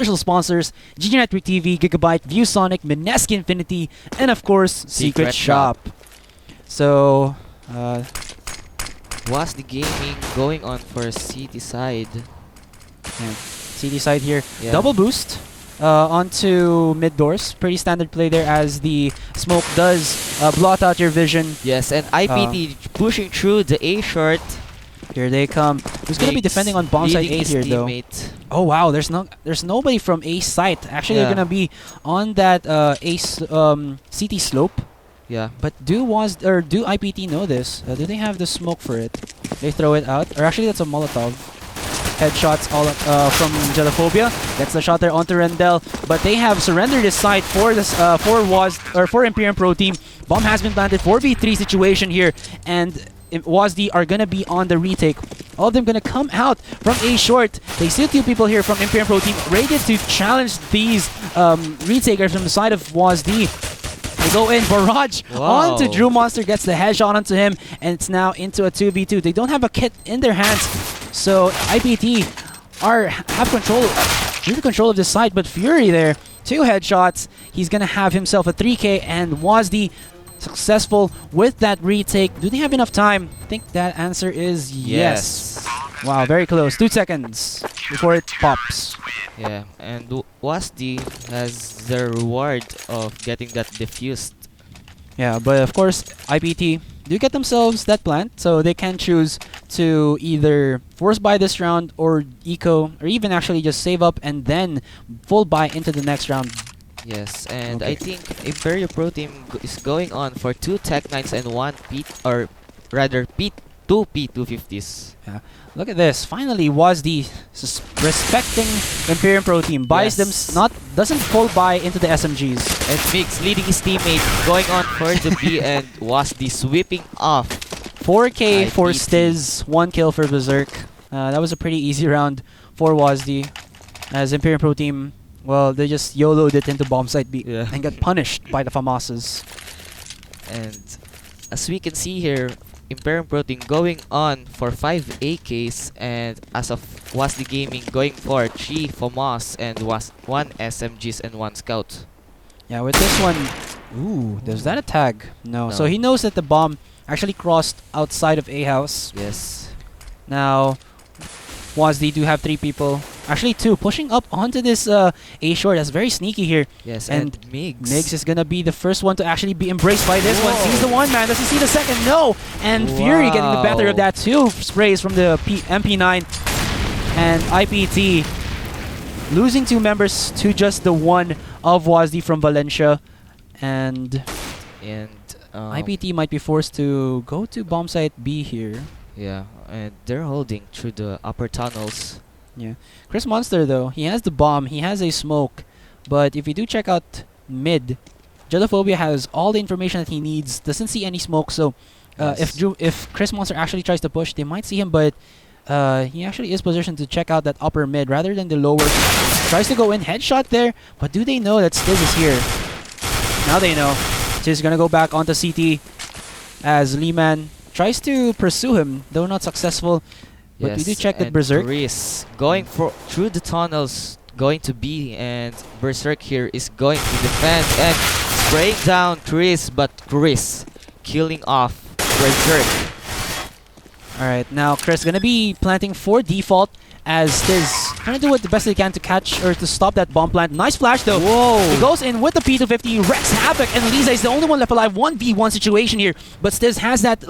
official sponsors, GG Network TV, Gigabyte, ViewSonic, Mineski Infinity, and of course, Secret Shop. So, WASD Gaming going on for City side. yeah, CD side here. Yeah. Double boost onto mid doors. Pretty standard play there as the smoke does blot out your vision. Yes, and IPT pushing through the A short. Here they come. Who's going to be defending on bomb site 8 here though? Oh wow, there's nobody from A site. Actually, they're going to be on that CT slope. Yeah. But do IPT know this? Do they have the smoke for it? They throw it out. Or actually, that's a Molotov. Headshots all from Gelophobia. Gets the shot there onto Rendell. But they have surrendered this site for this for Imperium Pro Team. Bomb has been planted. 4v3 situation here, and WASD are gonna be on the retake. All of them gonna come out from A short. They see 2 people here from Imperium Pro Team ready to challenge these retakers from the side of WASD. They go in, Barrage onto Drew Monster, gets the headshot onto him, and it's now into a 2v2. They don't have a kit in their hands, so IPT have control of this site, but Fury there, 2 headshots. He's gonna have himself a 3K, and WASD successful with that retake. Do they have enough time? I think that answer is yes. Wow, very close. 2 seconds before it pops. Yeah, and WASD has the reward of getting that diffused. Yeah, but of course, IPT do get themselves that plant, so they can choose to either force buy this round or eco, or even actually just save up and then full buy into the next round. Yes, and I think Imperium Pro Team is going on for 2 Tech 9s and 1 2 P250s. Yeah. Look at this. Finally, WASD respecting Imperium Pro Team. Buys them, doesn't full buy into the SMGs. And Mix leading his teammate, going on for the B, and WASD sweeping off. 4K for Stiz, 1 kill for Berserk. That was a pretty easy round for WASD. As Imperium Pro Team, well, they just YOLO'd it into bomb site B and got punished by the FAMASas. And as we can see here, Imperium Pro Team going on for 5 AKs, and as of WASD Gaming going for 3 FAMAS and 1 SMGs and 1 Scout. Yeah, with this one, ooh, does that a tag? No. So he knows that the bomb actually crossed outside of A house. Yes. Now, WASD do have 3 people. Actually 2 pushing up onto this A short. That's very sneaky here. Yes, and Migs is gonna be the first one to actually be embraced by this one. Sees the one man, doesn't see the second. No! And Fury getting the better of that. 2 sprays from the MP9. And IPT losing 2 members to just the one of WASD from Valencia. And IPT might be forced to go to bomb site B here. Yeah, and they're holding through the upper tunnels. Yeah. Chris Monster though, he has the bomb, he has a smoke, but if you do check out mid, Gelophobia has all the information that he needs, doesn't see any smoke, so if Chris Monster actually tries to push, they might see him, but he actually is positioned to check out that upper mid rather than the lower. Tries to go in, headshot there, but do they know that Stiz is here? Now they know. Stiz gonna go back onto CT as Leeman tries to pursue him, though not successful. But we do check that Berserk. Chris going through the tunnels, going to B, and Berserk here is going to defend and spraying down Chris, but Chris killing off Berserk. Alright, now Chris gonna be planting for default as Stiz trying to do what the best they can to catch or to stop that bomb plant. Nice flash though. Whoa! He goes in with the P250, wrecks havoc, and Lisa is the only one left alive. 1v1 situation here, but Stiz has that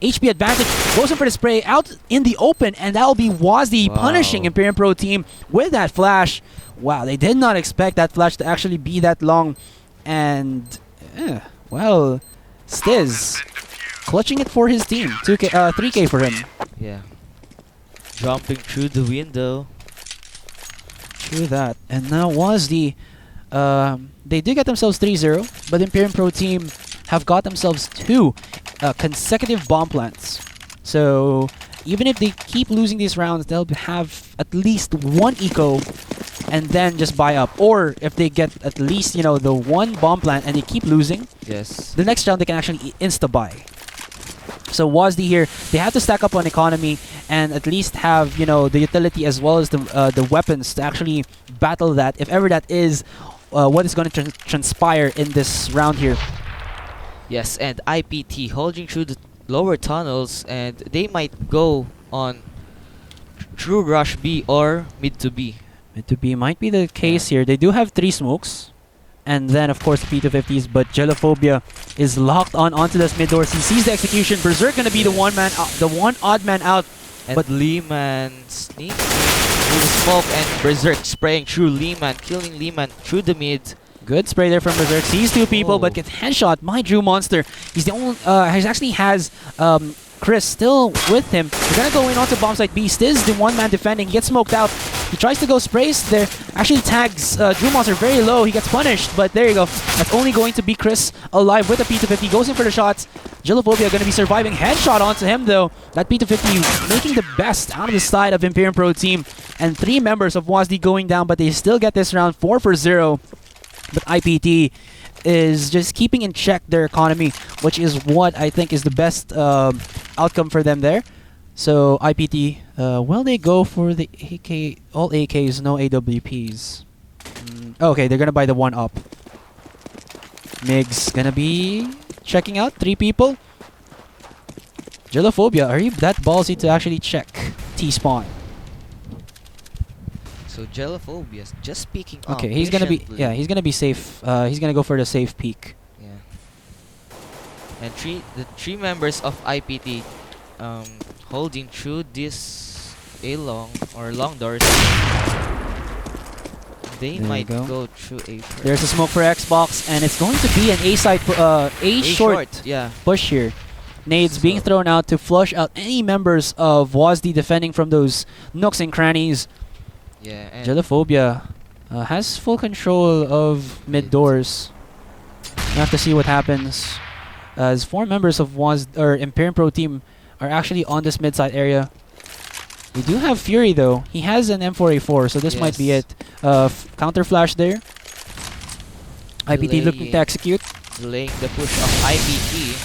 HP advantage. Goes in for the spray out in the open, and that'll be WASD punishing Imperium Pro Team with that flash. Wow, they did not expect that flash to actually be that long, and well, Stiz clutching it for his team. 3K for him. Yeah. Jumping through the window. True that. And now WASD, they did get themselves 3-0, but Imperium Pro Team have got themselves 2 consecutive bomb plants. So even if they keep losing these rounds, they'll have at least 1 eco and then just buy up. Or if they get at least, the 1 bomb plant and they keep losing, yes, the next round they can actually insta-buy. So WASD here, they have to stack up on economy and at least have, you know, the utility as well as the weapons to actually battle that, if ever that is what is going to transpire in this round here. Yes, and IPT holding through the lower tunnels, and they might go on through rush B or mid to B. Mid to B might be the case here. They do have 3 smokes. And then, of course, the P250s, but Gelophobia is locked on onto this mid doors. He sees the execution. Berserk gonna be the one odd man out. And But Lehman sneaking through the smoke, and Berserk spraying through Lehman, killing Lehman through the mid. Good spray there from Berserk. Sees 2 people, Oh. but gets headshot by Drew Monster. He's the only. He actually has Chris still with him. He's gonna go in onto bomb site B. Stiz, the one man defending. He gets smoked out. He tries to go sprays there. Actually tags Drew Monster very low. He gets punished, but there you go. That's only going to be Chris alive with a P250. Goes in for the shots. Gelophobia going to be surviving. Headshot onto him though. That P250 making the best out of the side of Imperium Pro team. And 3 members of WASD going down, but they still get this round 4-0. But IPT is just keeping in check their economy, which is what I think is the best outcome for them there. So IPT, will they go for the AK? All AKs, no AWPs. Okay, they're gonna buy the 1-up. Migs gonna be checking out 3 people. Gelophobia, are you that ballsy to actually check T-spawn? So Gelophobia just peeking up. Okay, he's gonna be patiently. he's gonna be safe. He's gonna go for the safe peek. Yeah. And the three members of IPT holding through this long doors. They There you might go. go through A first. There's a smoke for Xbox, and it's going to be an A side, A short yeah. push here. Nades being So- thrown out to flush out any members of WASD defending from those nooks and crannies. Yeah, and Gelophobia has full control of mid doors. We have to see what happens, as 4 members of WASD or Imperium Pro team are actually on this mid side area. We do have Fury though. He has an M4A4, so this might be Yes. it. Counter flash there. IPT looking to Delaying. execute. delaying the push of IPT.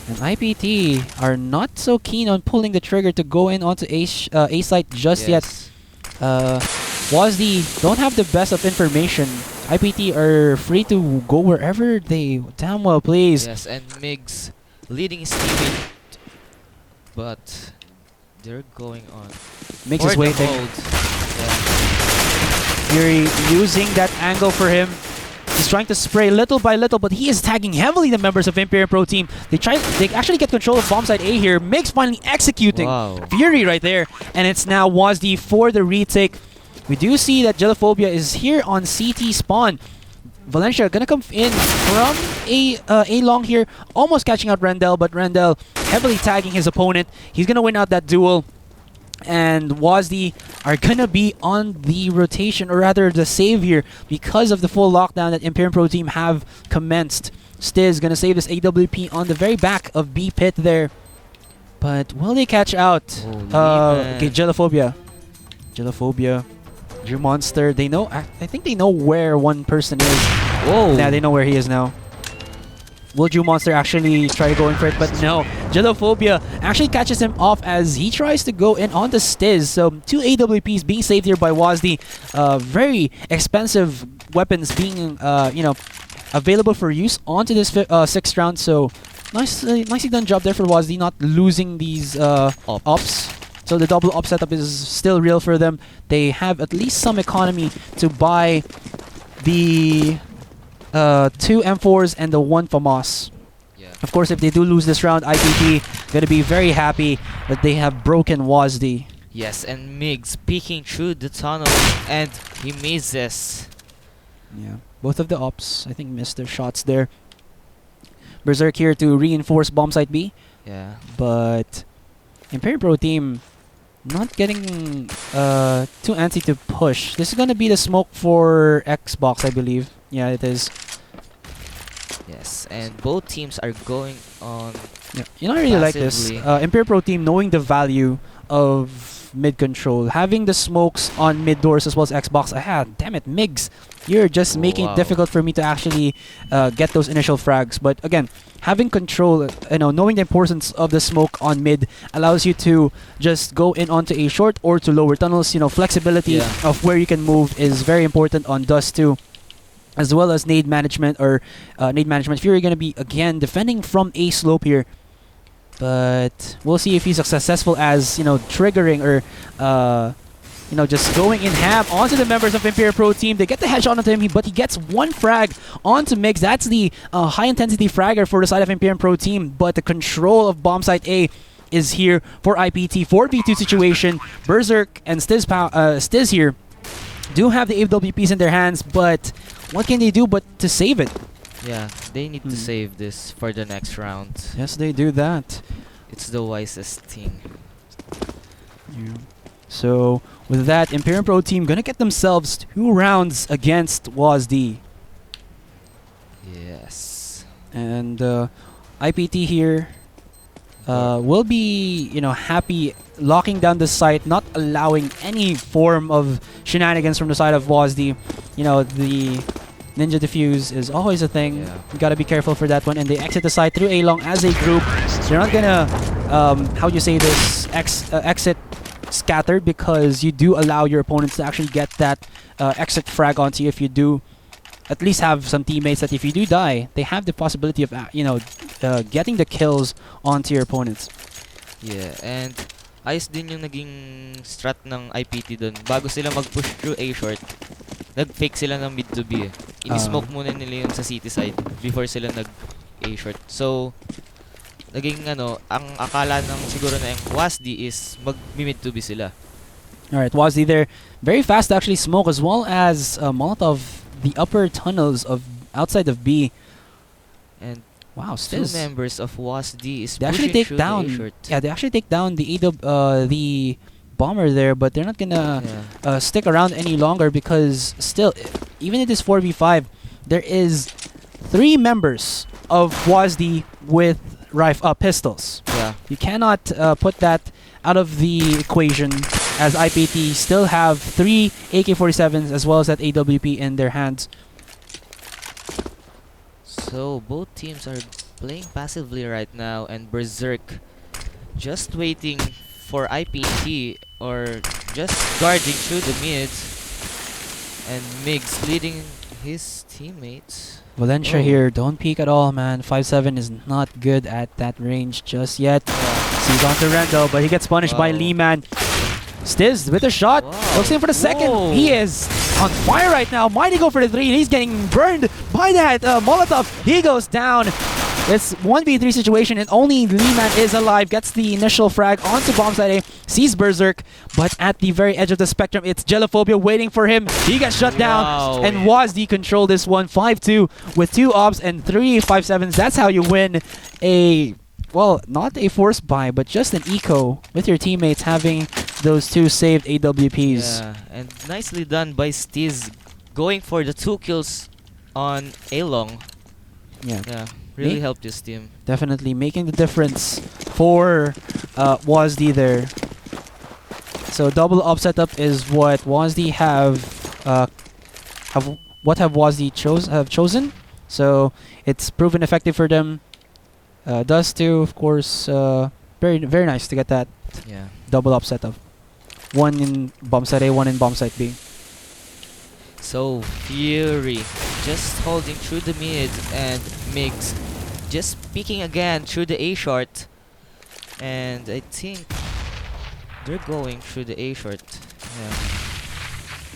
And IPT are not so keen on pulling the trigger to go in onto A site just yet. WASD don't have the best of information. IPT are free to go wherever they damn well please. Yes, and Migs leading his teammate, but they're going on. Makes for his the waiting. hold. Yeah. Fury using that angle for him. He's trying to spray little by little, but he is tagging heavily the members of Imperium Pro team. They actually get control of bomb site A here. Migs finally executing. Wow. Fury right there. And it's now WASD for the retake. We do see that Gelophobia is here on CT spawn. Valencia gonna come in from A long here, almost catching out Rendell, but Rendell heavily tagging his opponent. He's gonna win out that duel. And WASD are gonna be on the rotation, or rather the save here, because of the full lockdown that Imperium Pro team have commenced. Stiz gonna save this AWP on the very back of B pit there. But will they catch out okay, Gelophobia? Drew Monster, they know, I think they know where one person is. Whoa. Yeah, they know where he is now. Will Drew Monster actually try to go in for it? But no. Gelophobia actually catches him off as he tries to go in on the Stiz. So 2 AWPs being saved here by WASD. Very expensive weapons being available for use onto this 6th round. So nicely done job there for WASD, not losing these ops. So the double op setup is still real for them. They have at least some economy to buy the 2 M4s and the 1 FAMAS. Yeah. Of course, if they do lose this round, IPT gonna be very happy that they have broken WASD. Yes, and Migs peeking through the tunnel, and he misses. Yeah, both of the ops, I think, missed their shots there. Berserk here to reinforce bomb site B, Yeah. but Imperium Pro team not getting too antsy to push. This is gonna be the smoke for Xbox, I believe. Yeah, it is. Yes, and both teams are going on. Yeah. You know, I really like this. Passively. Imperium Pro team knowing the value of mid control. Having the smokes on mid doors as well as Xbox. Damn it, Migs. You're just making it difficult for me to actually get those initial frags. But again, having control, knowing the importance of the smoke on mid allows you to just go in onto a short or to lower tunnels. Flexibility of where you can move is very important on Dust too. As well as nade management Fury going to be again defending from a slope here, but we'll see if he's as successful as triggering or just going in ham onto the members of Imperium Pro team. They get the headshot onto him, but he gets one frag onto Migs. That's the high intensity fragger for the side of Imperium Pro team, but the control of bomb site A is here for IPT. 4v2 situation. Berserk and Stiz here do have the AWPs in their hands, but what can they do but to save it? Yeah, they need to save this for the next round. Yes, they do that. It's the wisest thing. Yeah. So, with that, Imperium Pro team gonna get themselves 2 rounds against WASD. Yes. And IPT here will be, happy locking down the site, not allowing any form of shenanigans from the side of WASD. The ninja defuse is always a thing. Yeah. You gotta be careful for that one. And they exit the site through A long as a group. They're not gonna, how do you say this, exit scattered, because you do allow your opponents to actually get that exit frag onto you if you do at least have some teammates that if you do die, they have the possibility of, getting the kills onto your opponents. Yeah, and ayos din yung naging strat ng IPT dun. Bago sila mag-push through A short, nag-fake sila ng mid to B. Ini-smoke muna nila yung sa city side before sila nag-A short. So, naging ang akala ng siguro na yung WASD is mag-mid to B sila. Alright, WASD there. Very fast to actually smoke, as well as Molotov the upper tunnels of outside of B. And wow, two members of WASD is they actually take down. Yeah, they actually take down the bomber there, but they're not gonna stick around any longer, because still, even if it is 4v5, there is 3 members of WASD with pistols. Yeah, you cannot put that out of the equation, as IPT still have 3 AK-47s as well as that AWP in their hands. So both teams are playing passively right now, and Berserk just waiting for IPT or just guarding through the mids, and Migs leading his teammates. Valencia here, don't peek at all, man. 5-7 is not good at that range just yet. Sees onto Rendo, but he gets punished by Lehman. Stiz with a shot. Looks in for the second. He is on fire right now. Mighty go for the 3, and he's getting burned by that Molotov. He goes down. It's 1v3 situation, and only Lehman is alive. Gets the initial frag onto bombsite A. Sees Berserk, but at the very edge of the spectrum, it's Gelophobia waiting for him. He gets shut down, and WASD control this one. 5-2 with 2 ops and 3 5-7s. That's how you win a, well, not a force buy, but just an eco with your teammates having those 2 saved AWPs. Yeah, and nicely done by Stiz, going for the 2 kills on A-Long. Yeah, really helped his team. Definitely making the difference for WASD there. So double up setup is what WASD have WASD chosen. So it's proven effective for them. Dust too, of course. Very nice to get that double up setup. 1 in bomb site A, 1 in bomb site B. So Fury just holding through the mid, and Migs just peeking again through the A short, and I think they're going through the A short. Yeah.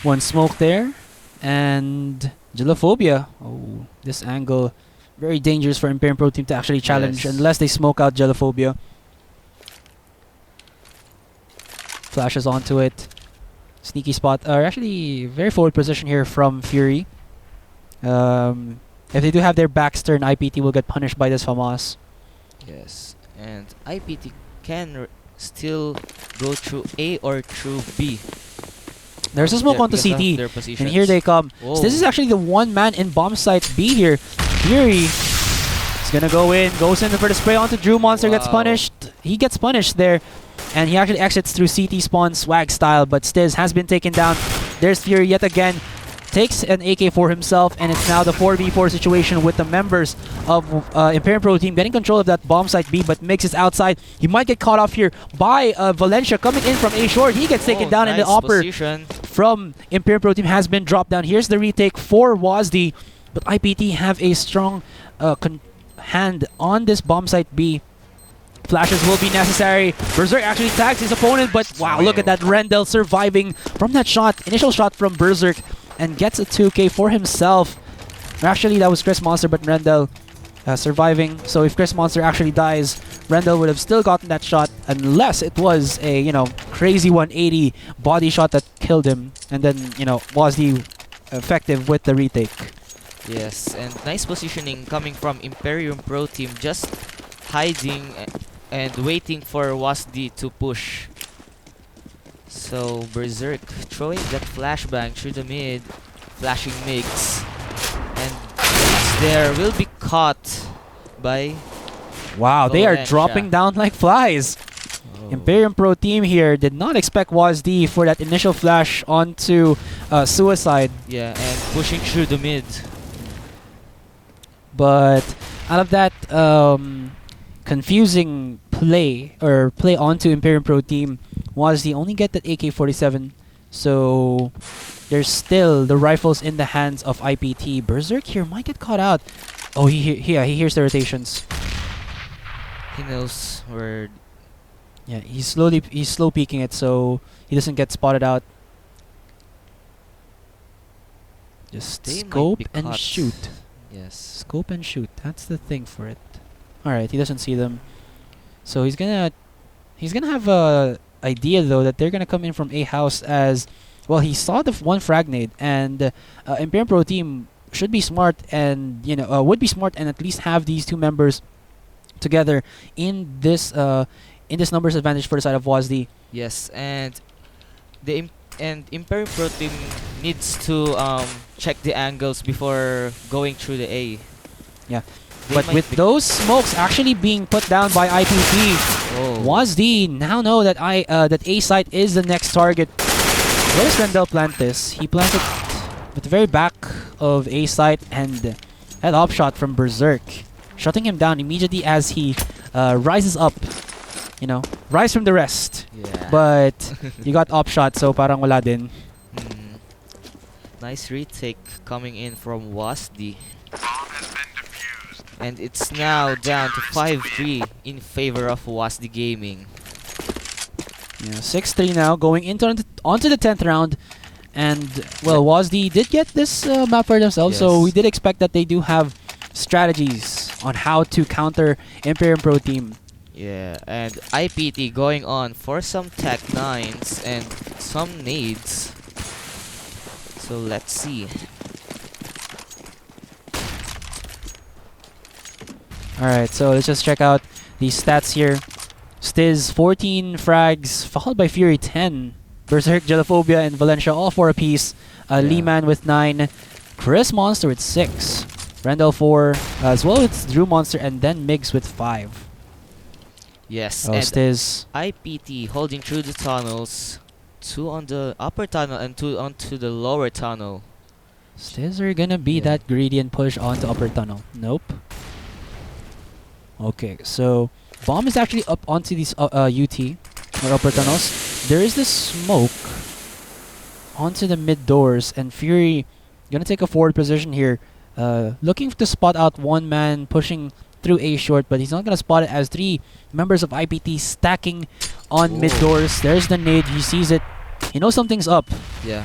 1 smoke there, and Gelophobia. Oh, this angle very dangerous for Imperium Pro team to actually challenge unless they smoke out Gelophobia. Flashes onto it. Sneaky spot, or actually very forward position here from Fury. If they do have their backs turned, IPT will get punished by this FAMAS. Yes, and IPT can still go through A or through B. There's a smoke onto CT, and here they come. So this is actually the 1 man in bomb site B here. Fury is gonna go in, goes in for the spray onto Drew Monster, gets punished. He gets punished there. and he actually exits through CT spawn swag style, but Stiz has been taken down. There's Fury yet again. Takes an AK for himself, and it's now the 4v4 situation with the members of Imperium Pro Team getting control of that bomb site B, but Mix is outside. He might get caught off here by Valencia coming in from A short. He gets taken down, nice and the upper position from Imperium Pro Team has been dropped down. Here's the retake for WASD, but IPT have a strong hand on this bomb site B. Flashes will be necessary. Berserk actually tags his opponent, but wow, look at that. Rendell surviving from that shot, initial shot from Berserk, and gets a 2K for himself. Actually, that was Chris Monster, but Rendell surviving. So if Chris Monster actually dies, Rendell would have still gotten that shot, unless it was a, you know, crazy 180 body shot that killed him. And then, you know, was the effective with the retake. Yes, and nice positioning coming from Imperium Pro Team, just hiding and waiting for WASD to push. So Berserk throwing that flashbang through the mid, flashing mix, and there will be caught by Wow, they are Valencia. dropping down like flies. Imperium Pro Team here did not expect WASD for that initial flash onto Suicide. Yeah, and pushing through the mid. But out of that confusing play onto Imperium Pro Team, WASD only get that AK-47. So there's still the rifles in the hands of IPT. Berserk here might get caught out. Oh, he hears the rotations. He knows where. Yeah, he's slow peeking it so he doesn't get spotted out. Just They might scope be and caught. shoot. Yes. Scope and shoot. That's the thing for it. Alright, he doesn't see them. So he's gonna have a idea though that they're gonna come in from A house as well. He saw the one frag nade, and Imperium Pro Team should be smart and would be smart and at least have these two members together in this numbers advantage for the side of WASD. Yes, and Imperium Pro Team needs to check the angles before going through the A. Yeah. They But might with be- those smokes actually being put down by IPT, Oh. WASD now know that that A site is the next target. Where does Rendell plant this? He planted at the very back of A site, and that op shot from Berserk, shutting him down immediately as he rises up. Rise from the rest. Yeah. But you got op shot, so parang wala din. Nice retake coming in from WASD. And it's now down to 5-3 in favor of WASD Gaming. Yeah, 6-3 now, going onto the 10th round. And, well, WASD did get this map for themselves, so Yes. we did expect that they do have strategies on how to counter Imperium Pro Team. Yeah, and IPT going on for some Tech 9s and some nades. So let's see. Alright, so let's just check out these stats here. Stiz, 14 frags, followed by Fury, 10. Berserk, Gelophobia, and Valencia, all 4 apiece. Leeman with 9. Chris Monster with 6. Rendell 4, as well as Drew Monster, and then Migs with 5. Yes, Oh, and Stiz. IPT holding through the tunnels. 2 on the upper tunnel and 2 onto the lower tunnel. Stiz are gonna be Yeah. that greedy and push onto upper tunnel. Nope. Okay, so bomb is actually up onto these UT or upper tunnels. There is this smoke onto the mid doors, and Fury gonna take a forward position here, looking to spot out one man pushing through A short, but he's not gonna spot it as 3 members of IPT stacking on mid doors. There's the nade. He sees it. He knows something's up. Yeah.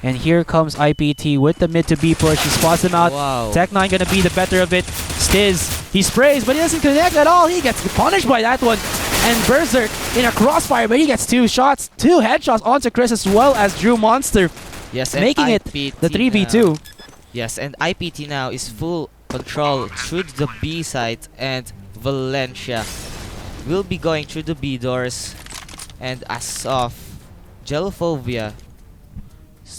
And here comes IPT with the mid to B push. He spots him out. Wow. Tech9 gonna be the better of it. Stiz, he sprays, but he doesn't connect at all. He gets punished by that one. And Berserk in a crossfire, but he gets 2 shots, 2 headshots onto Chris as well as Drew Monster, Yes, and making it IPT the 3v2. now- Yes, and IPT now is full control through the B site, and Valencia will be going through the B doors. And as of Gelophobia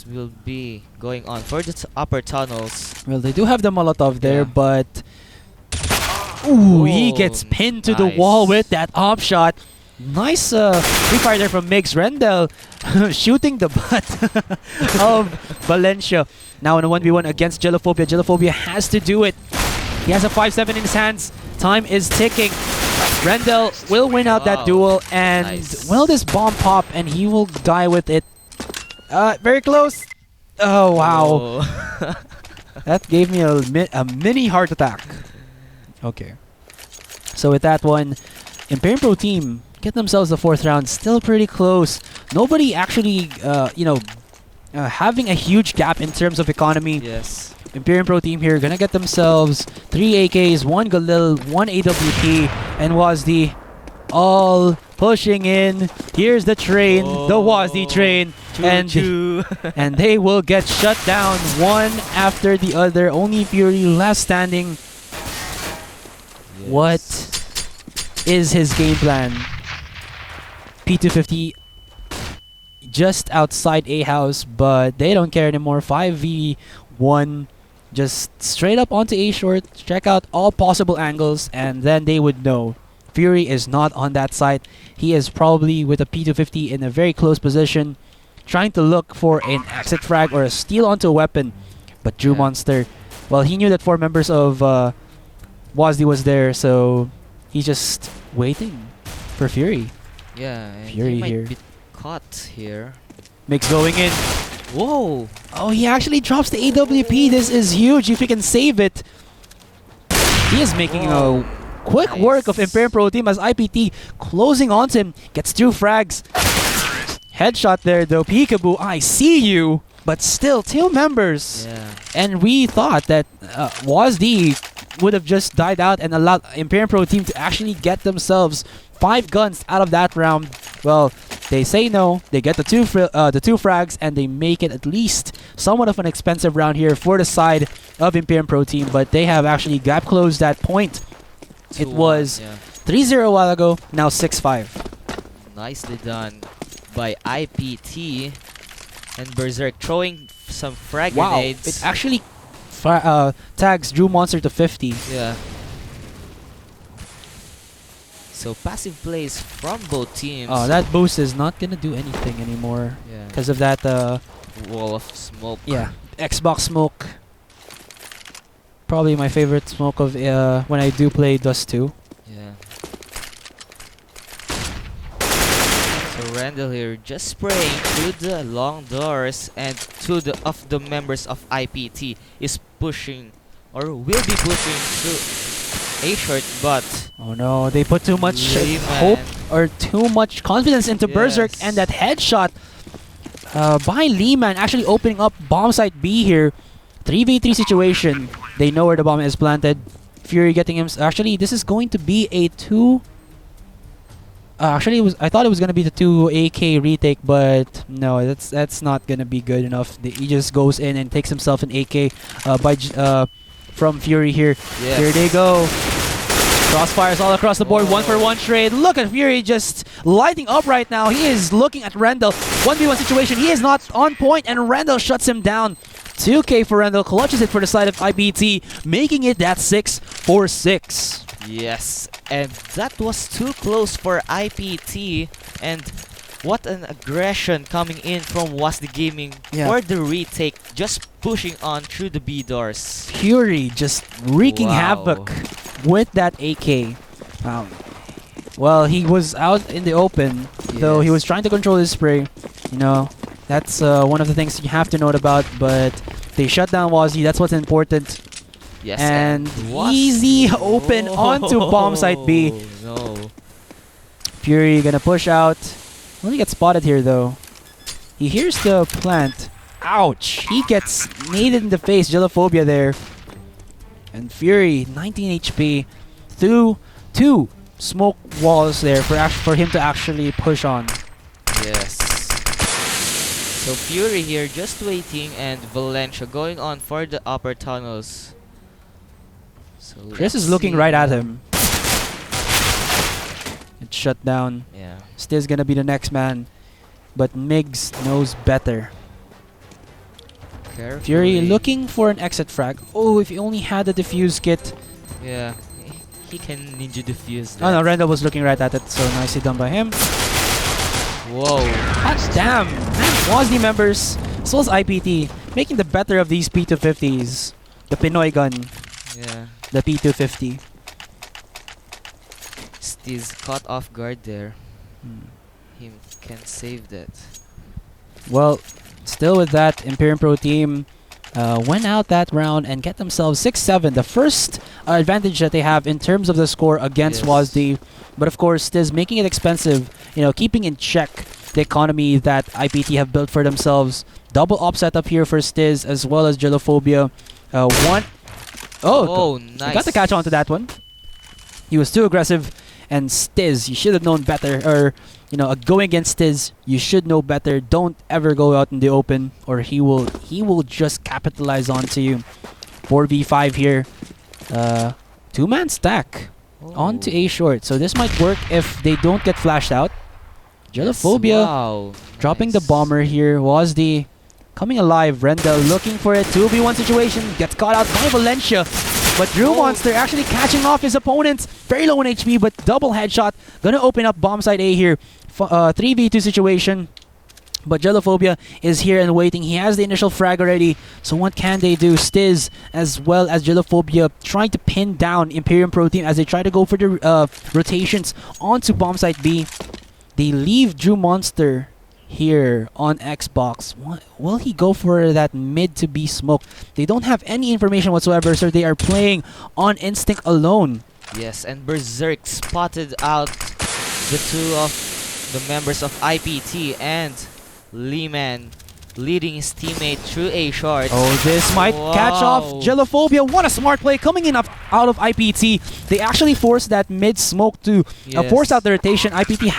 will be going on for the upper tunnels. Well, they do have the Molotov there, Yeah. but... Ooh, he Oh, gets pinned to the nice. wall with that op shot. Nice free fire there from Migs. Rendell shooting the butt of Valencia. Now in a 1v1 against Jellophobia. Jellophobia has to do it. He has a 5-7 in his hands. Time is ticking. Rendell will win out that duel, and Nice. will this bomb pop, and he will die with it. Very close. Oh, wow. Oh. That gave me a mini heart attack. Okay. So with that one, Imperium Pro Team get themselves the 4th round. Still pretty close. Nobody actually, having a huge gap in terms of economy. Yes. Imperium Pro Team here gonna get themselves 3 AKs, 1 Galil, 1 AWP, and WASD all pushing in. Here's the train, the WASD train, and they will get shut down one after the other. Only Fury left standing. Yes. What is his game plan? P250 just outside A house, but they don't care anymore. 5v1, just straight up onto A short, check out all possible angles, and then they would know Fury is not on that side. He is probably with a P250 in a very close position, trying to look for an exit frag or a steal onto a weapon. But Drew Yeah. Monster, well, he knew that 4 members of WASD was there, so he's just waiting for Fury. Yeah, and Fury he might here. be caught here. Mix going in. Whoa! Oh, he actually drops the AWP. This is huge if he can save it. He is making Whoa. a quick work of Nice. Imperium Pro Team as IPT closing onto him. Gets 2 frags. Headshot there though. Peekaboo, I see you. But still, 2 members. Yeah. And we thought that WASD would have just died out and allowed Imperium Pro Team to actually get themselves 5 guns out of that round. Well, they say no. They get the 2 frags, and they make it at least somewhat of an expensive round here for the side of Imperium Pro Team. But they have actually gap closed that point. It 2-1, was yeah. 3-0 a while ago. Now 6-5. Nicely done by IPT. And Berserk throwing some frag Wow! grenades. It actually tags Drew Monster to 50. Yeah. So passive plays from both teams. Oh, that boost is not gonna do anything anymore Yeah. because of that. Wall of smoke. Yeah, Xbox smoke. Probably my favorite smoke of when I do play Dust 2. Yeah. So Randall here just spraying through the long doors, and 2 of the members of IPT is pushing or will be pushing through A short, but Oh no, they put too much Lehman. hope or too much confidence into Berserk, Yes. and that headshot by Lehman actually opening up bomb site B here. 3v3 situation. They know where the bomb is planted. Fury getting him. Actually, this is going to be a 2. Actually, I thought it was gonna be the 2 AK retake, but no, that's not gonna be good enough. He just goes in and takes himself an AK from Fury here. yes. Here they go. Crossfires all across the board. 1-for-1 trade. Look at Fury just lighting up right now. He is looking at Rendell. 1v1 situation. He is not on point, and Rendell shuts him down. 2K for Rendell. Clutches it for the side of IBT, making it that 6-4-6. Yes, and that was too close for IPT, and what an aggression coming in from WASD Gaming Yeah. for the retake, just pushing on through the B doors. Fury just wreaking Wow. havoc with that AK. Well, he was out in the open, though he Yes. was trying to control his spray. You know, that's one of the things you have to note about, but they shut down WASD. That's what's important. Yes, And WASD easy open onto bomb site B. No. Fury gonna push out. Only gets spotted here though. He hears the plant. Ouch! He gets naded in the face. Jellophobia there. And Fury, 19 HP. Through 2 smoke walls there for him to actually push on. Yes. So Fury here just waiting, and Valencia going on for the upper tunnels. So Chris let's is looking see. right at him. It's shut down. Yeah. Stiz gonna be the next man. But Migs knows better. Fury Carefully. looking for an exit frag. Oh, if he only had a defuse kit. Yeah. he can ninja defuse that. Oh no, Randall was looking right at it, so nicely done by him. Whoa. Hot damn! WASD members, as well as IPT, making the better of these P250s. The Pinoy gun, Yeah. the P250. He's caught off guard there. Hmm. He can save that. Well, still with that, Imperium Pro team went out that round and get themselves 6-7. The first advantage that they have in terms of the score against Yes. WASD. But of course, Stiz making it expensive, keeping in check the economy that IPT have built for themselves. Double op setup here for Stiz as well as Gelophobia. Oh, He nice. got the catch onto that one. He was too aggressive. And Stiz, you should have known better. Or, going against Stiz, you should know better. Don't ever go out in the open, or he will just capitalize onto you. 4v5 here. Two-man stack onto A short. So this might work if they don't get flashed out. Gelophobia Wow. dropping the Nice. bomber here. WASD coming alive. Rendell looking for it. 2v1 situation. Gets caught out by Valencia. But Drew Monster actually catching off his opponents. Very low in HP, but double headshot. Gonna open up bomb side A here. 3v2 situation. But Gelophobia is here and waiting. He has the initial frag already. So what can they do? Stiz as well as Gelophobia trying to pin down Imperium Pro team as they try to go for the rotations onto bomb site B. They leave Drew Monster here on Xbox. Will he go for that mid to B smoke? They don't have any information whatsoever, so they are playing on instinct alone. Yes, and Berserk spotted out the two of the members of IPT, and Lehman leading his teammate through A short. Oh, this might catch off Wow. Gelophobia. What a smart play coming in out of IPT. They actually forced that mid smoke to force out the rotation. IPT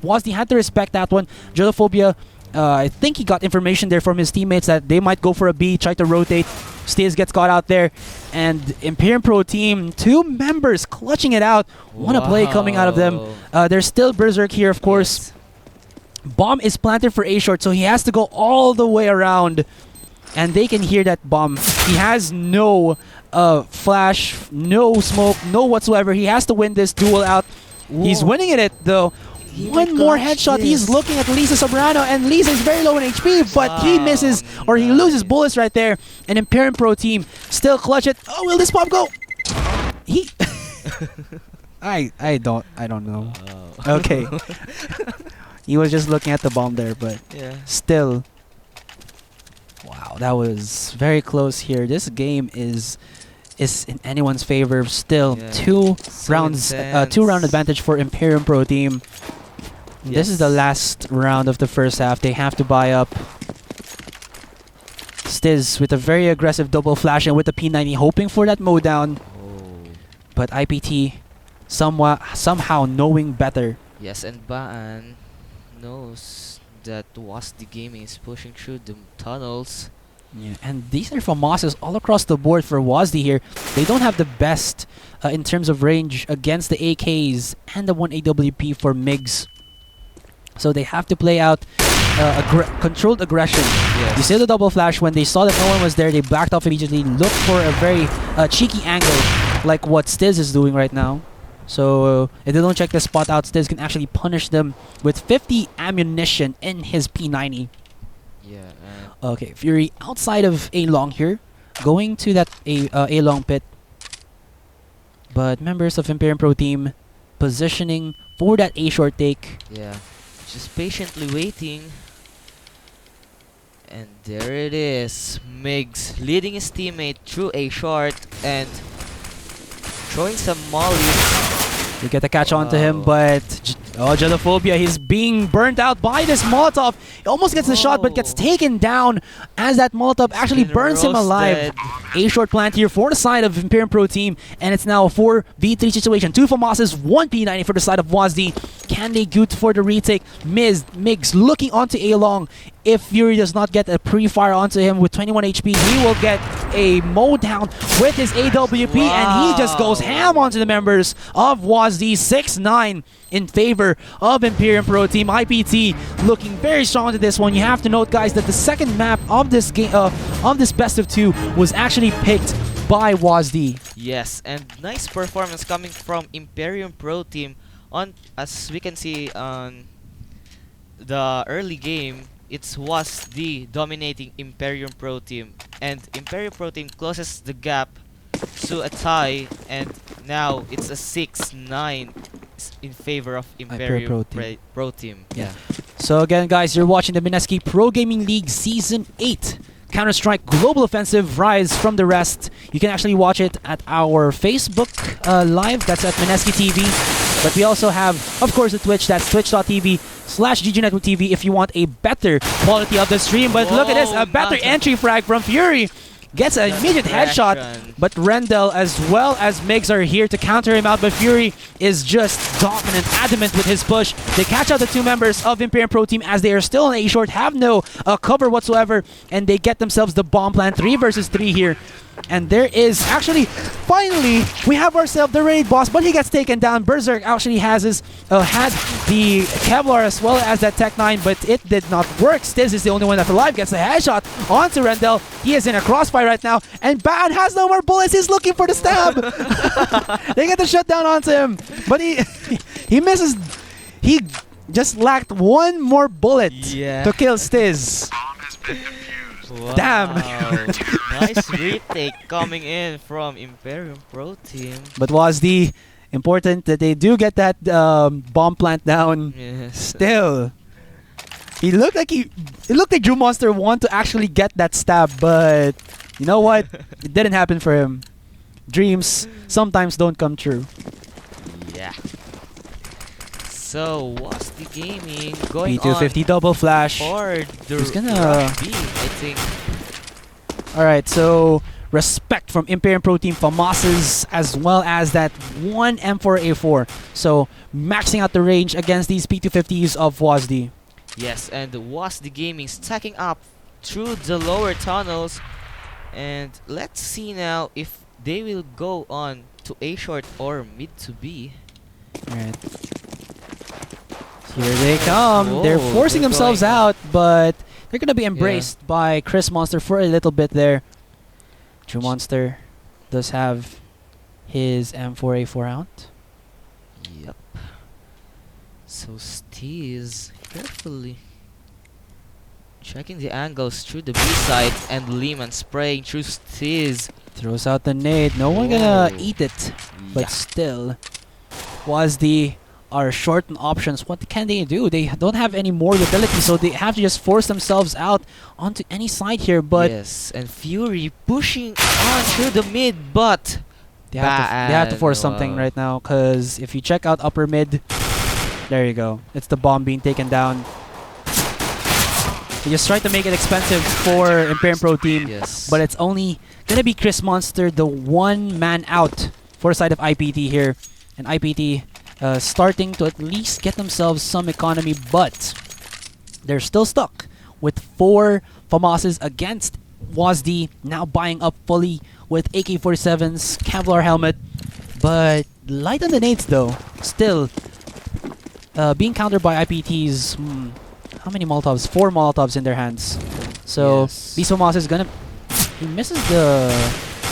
WASD had to respect that one. Gelophobia, I think he got information there from his teammates that they might go for a B, try to rotate. Stiz gets caught out there. And Imperium Pro team, 2 members clutching it out. What a play coming out of them. There's still Berserk here, of course. Yes. Bomb is planted for A short, so he has to go all the way around. And they can hear that bomb. He has no flash, no smoke, no whatsoever. He has to win this duel out. Whoa. He's winning it though. One more headshot. He's looking at Lisa Sobrano, and Lisa is very low in HP, but he misses, or he loses bullets right there. And Imperium Pro team still clutch it. Oh, will this bomb go? He I don't know. Okay. He was just looking at the bomb there, but Yeah. still. Wow, that was very close here. This game is in anyone's favor. Still, Yeah. two So rounds, intense. 2-round advantage for Imperium Pro team. This is the Yes. last round of the first half. They have to buy up. Stiz with a very aggressive double flash and with the P90 hoping for that mow down. Oh. But IPT somehow knowing better. Yes, and Baan knows that WASD Gaming is pushing through the tunnels. Yeah, and these are FAMASs all across the board for WASD here. They don't have the best in terms of range against the AKs and the 1AWP for MiGs. So they have to play out controlled aggression. Yes. You see the double flash, when they saw that no one was there, they backed off immediately, looked for a very cheeky angle like what Stiz is doing right now. So if they don't check the spot out, Stiz can actually punish them with 50 ammunition in his P90. Yeah. Okay, Fury outside of A long here, going to that A long pit. But members of Imperium Pro team positioning for that A short take. Yeah. Just patiently waiting. And there it is. Migs leading his teammate through A short and throwing some mollies. You get a catch onto him, Wow. but Gelophobia, he's being burnt out by this Molotov. He almost gets the shot, but gets Oh. taken down as that Molotov actually Been burns him alive. roasted. A short plant here for the side of Imperium Pro team, and it's now a 4v3 situation. 2 FAMASs, 1 P90 for the side of WASD. Can they go for the retake? Migs looking onto A long. If Fury does not get a pre-fire onto him with 21 HP, he will get a mow down with his AWP, and he just goes ham onto the members of WASD. 6-9 in favor of Imperium Pro team. IPT looking very strong to this one. You have to note, guys, that the second map of this game, of this best of 2, was actually picked by WASD. Yes, and nice performance coming from Imperium Pro Team. On as we can see on the early game, it was the dominating Imperium Pro Team, and Imperium Pro Team closes the gap to a tie, and now it's a 6-9 in favor of Imperium Pro Team. Yeah. So again, guys, you're watching the Mineski Pro Gaming League Season 8. Counter-Strike Global Offensive Rise from the Rest. You can actually watch it at our Facebook live. That's at Mineski TV. But we also have, of course, the Twitch. That's twitch.tv/GGNetworkTV if you want a better quality of the stream. But look at this, a better entry frag from Fury. Gets an immediate headshot, but Rendell as well as Migs are here to counter him out, but Fury is just dominant, adamant with his push. They catch out the two members of Imperium Pro Team as they are still on A short, have no cover whatsoever, and they get themselves the bomb plant. 3 versus 3 here. And there is actually, finally, we have ourselves the raid boss, but he gets taken down. Berserk actually has his, had the Kevlar as well as that Tech 9, but it did not work. Stiz is the only one that's alive, gets a headshot onto Rendell. He is in a crossfire right now, and Bad has no more bullets. He's looking for the stab. They get the shutdown onto him, but he misses. He just lacked one more bullet to kill Stiz. Wow. Damn. Nice retake coming in from Imperium Pro Team. But was the important that they do get that bomb plant down. Yes. Still, it looked like Drew Monster wanted to actually get that stab, but you know what? It didn't happen for him. Dreams sometimes don't come true. Yeah. So WASD Gaming going P250 double flash. For the He's gonna B, I think. Alright, so respect from Imperium Pro Team Famas's as well as that one M4A4. So maxing out the range against these P250s of WASD. Yes, and WASD Gaming stacking up through the lower tunnels. And let's see now if they will go on to A short or mid to B. Alright. Here they come. Whoa, they're forcing they're themselves going out, but they're gonna be embraced by Chris Monster for a little bit there. Drew Monster does have his M4A4 out. Yep. So Steez carefully checking the angles through the B side, and Lehman spraying through Steez. Throws out the nade. No one gonna Whoa. eat it, but Yeah. still, WASD are short on options. What can they do? They don't have any more utility, so they have to just force themselves out onto any side here. But yes, and Fury pushing on through the mid, but they have to force something right now, because if you check out upper mid, there you go. It's the bomb being taken down. They just try to make it expensive for Imperium Pro Team, yes. but it's only gonna be Chris Monster, the one man out for the side of IPT here, and IPT starting to at least get themselves some economy, but they're still stuck with 4 FAMASes against WASD, now buying up fully with AK-47's Kevlar helmet, but light on the nades though. Still being countered by IPT's how many Molotovs? 4 Molotovs in their hands. So Yes. these FAMASes he misses the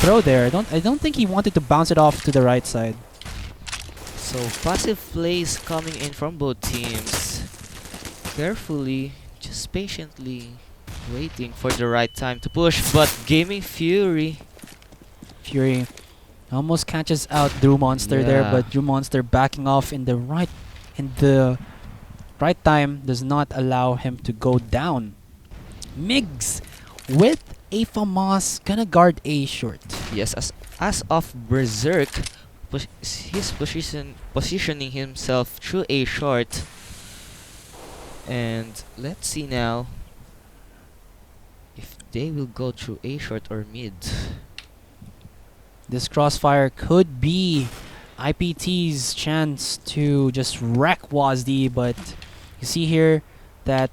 throw there. I don't think he wanted to bounce it off to the right side. So passive plays coming in from both teams. Carefully, just patiently waiting for the right time to push, but Gaming Fury almost catches out Drew Monster there, Yeah. but Drew Monster backing off in the right time does not allow him to go down. Migs with a FAMAS gonna guard A short. yes, as of Berserk, he's positioning himself through A short. And let's see now if they will go through A short or mid. This crossfire could be IPT's chance to just wreck WASD, but you see here that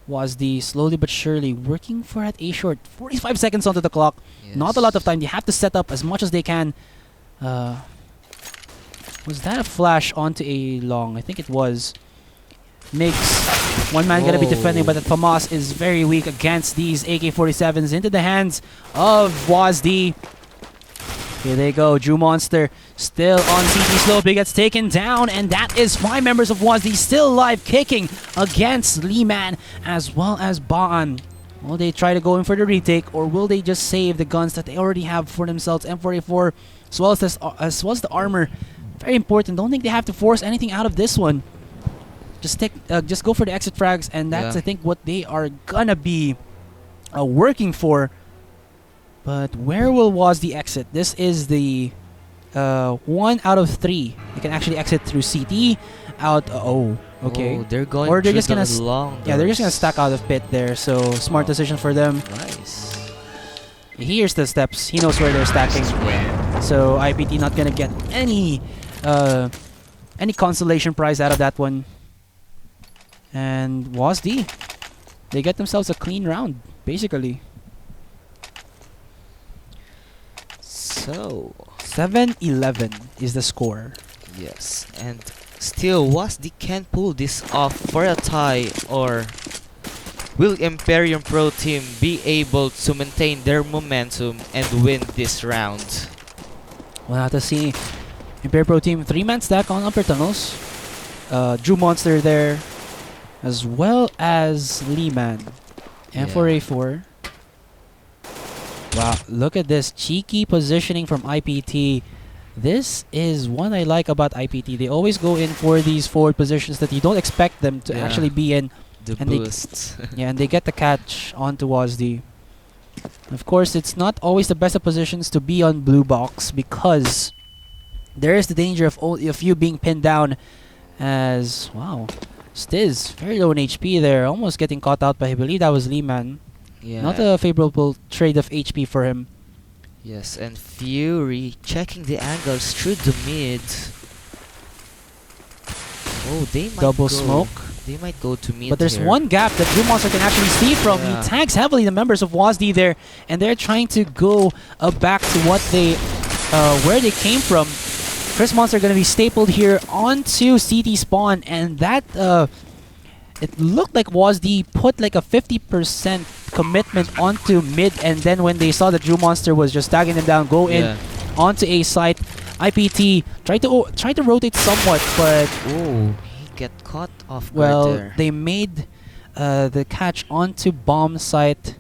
WASD slowly but surely working for at A short. 45 seconds onto the clock. Not a lot of time. They have to set up as much as they can. Was that a flash onto A long? I think it was. Migs, one man gonna be defending, but the FAMAS is very weak against these AK-47s into the hands of WASD. Here they go. Jew Monster still on CT slope. He gets taken down, and that is 5 members of WASD still alive, kicking against Lehman as well as Baan. Will they try to go in for the retake, or will they just save the guns that they already have for themselves? M4A4 as well as the armor. Very important. Don't think they have to force anything out of this one. Just go for the exit frags, and that's I think what they are gonna be working for. But where will WASD exit? This is the 1 out of 3. You can actually exit through CT. Okay. Oh, they're going. Or they're just gonna they're just gonna stack out of pit there. So smart decision for them. Nice. He hears the steps. He knows where they're stacking. Yeah. So IPT not gonna get any consolation prize out of that one. And WASD, they get themselves a clean round, basically. So 7-11 is the score. yes, and still WASD can pull this off for a tie, or will Imperium Pro Team be able to maintain their momentum and win this round? We'll have to see. Imperium Pro Team 3-man stack on upper tunnels. Jew Monster there, as well as Lehman. M4A4. Wow, look at this cheeky positioning from IPT. This is what I like about IPT. They always go in for these forward positions that you don't expect them to actually be in. The And boost. And they get the catch onto WASD. Of course, it's not always the best of positions to be on blue box, because there is the danger of you being pinned down. As wow, Stiz very low in HP there, almost getting caught out by, I believe that was Lehman. Yeah. Not a favorable trade of HP for him. Yes, and Fury checking the angles through the mid. Oh, they might Double go. smoke. They might go to mid. But there's here. one gap that Jew Monster can actually see from. Yeah. He tags heavily the members of WASD there, and they're trying to go back to what they, where they came from. Chris Monster going to be stapled here onto CT spawn, and that, it looked like WASD put like a 50% commitment onto mid, and then when they saw that Jew Monster was just tagging them down, go in onto A site. IPT tried to rotate somewhat, but Oh, he get caught off guard well, there. they made the catch onto bomb site